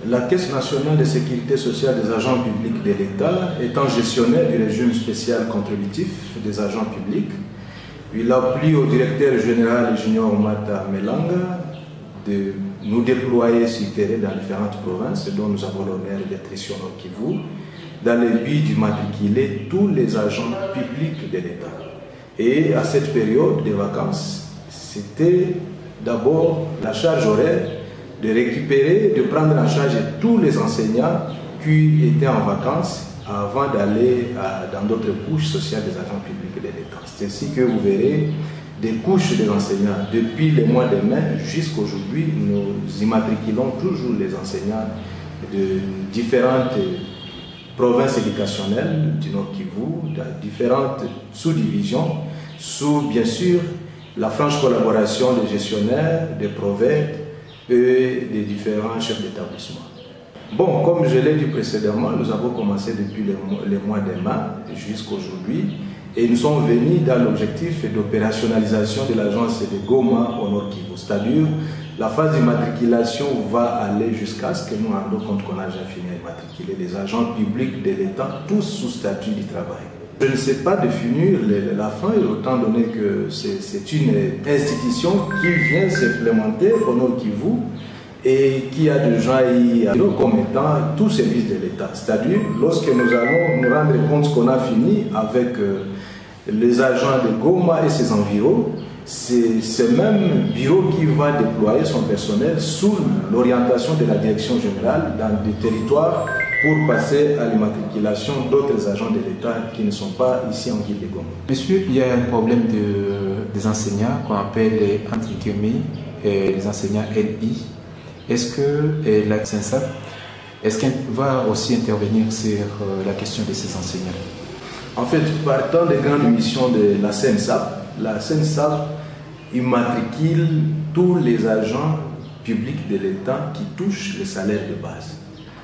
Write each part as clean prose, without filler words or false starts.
La Caisse nationale de sécurité sociale des agents publics de l'État étant gestionnaire du régime spécial contributif des agents publics, il a plu au directeur général Junior Mata Melanga de nous déployer sur le terrain dans différentes provinces dont nous avons l'honneur d'être ici au Nord Kivu, dans le but d'immatriculer tous les agents publics de l'État. Et à cette période de vacances, c'était d'abord la charge horaire de récupérer, de prendre en charge tous les enseignants qui étaient en vacances avant d'aller dans d'autres couches sociales des agents publics de l'État. C'est ainsi que vous verrez des couches des enseignants. Depuis le mois de mai jusqu'à aujourd'hui, nous immatriculons toujours les enseignants de différentes provinces éducationnelles du Nord Kivu, de différentes sous-divisions, sous bien sûr la franche collaboration des gestionnaires, des prophètes et des différents chefs d'établissement. Bon, comme je l'ai dit précédemment, nous avons commencé depuis le mois de mai jusqu'à aujourd'hui et nous sommes venus dans l'objectif d'opérationnalisation de l'agence de Goma au Nord Kivu. C'est-à-dire, la phase d'immatriculation va aller jusqu'à ce que nous nous rendons compte qu'on a déjà fini à immatriculer les agents publics de l'État, tous sous statut du travail. Je ne sais pas définir la fin, autant donné que c'est une institution qui vient s'implémenter au Nord Kivu et qui a déjà comme étant tout service de l'État. C'est-à-dire, lorsque nous allons nous rendre compte qu'on a fini avec les agents de Goma et ses environs, c'est ce même bureau qui va déployer son personnel sous l'orientation de la direction générale dans des territoires pour passer à l'immatriculation d'autres agents de l'État qui ne sont pas ici en ville de Goma. Monsieur, il y a un problème des enseignants qu'on appelle les entre guillemets les enseignants LI. Est-ce que la CENSAP qu'elle va aussi intervenir sur la question de ces enseignants? En fait, partant des grandes missions de la CENSAP immatricule tous les agents publics de l'État qui touchent le salaire de base.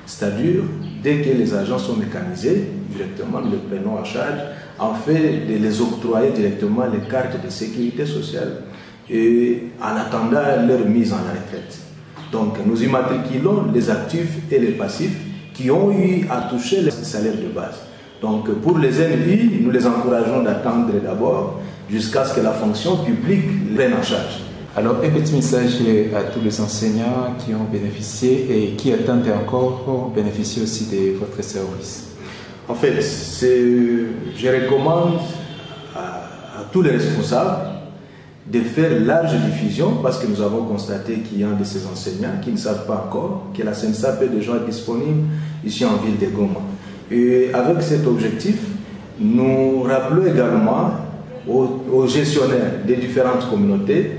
C'est-à-dire, dès que les agents sont mécanisés, directement nous les prenons en charge, en fait de les octroyer directement les cartes de sécurité sociale et en attendant leur mise en retraite. Donc nous immatriculons les actifs et les passifs qui ont eu à toucher le salaire de base. Donc pour les NI, nous les encourageons d'attendre d'abord jusqu'à ce que la fonction publique les prenne en charge. Alors, un petit message à tous les enseignants qui ont bénéficié et qui attendent encore bénéficier aussi de votre service. En fait, je recommande à tous les responsables de faire large diffusion parce que nous avons constaté qu'il y a un de ces enseignants qui ne savent pas encore que la CENSAP est déjà disponible ici en ville de Goma. Et avec cet objectif, nous rappelons également aux gestionnaires des différentes communautés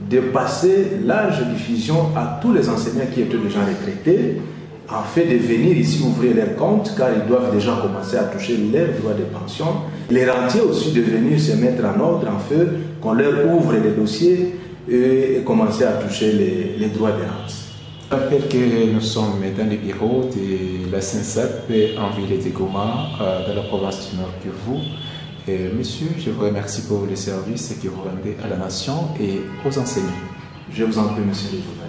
de passer large diffusion à tous les enseignants qui étaient déjà retraités en fait de venir ici ouvrir leur compte car ils doivent déjà commencer à toucher leurs droits de pension. Les rentiers aussi de venir se mettre en ordre en fait qu'on leur ouvre les dossiers et commencer à toucher les droits de rente. Je rappelle que nous sommes dans les bureaux de la CENSAP en ville de Goma, dans la province du Nord Kivu. Monsieur, je vous remercie pour les services que vous rendez à la nation et aux enseignants. Je vous en prie, monsieur le journaliste.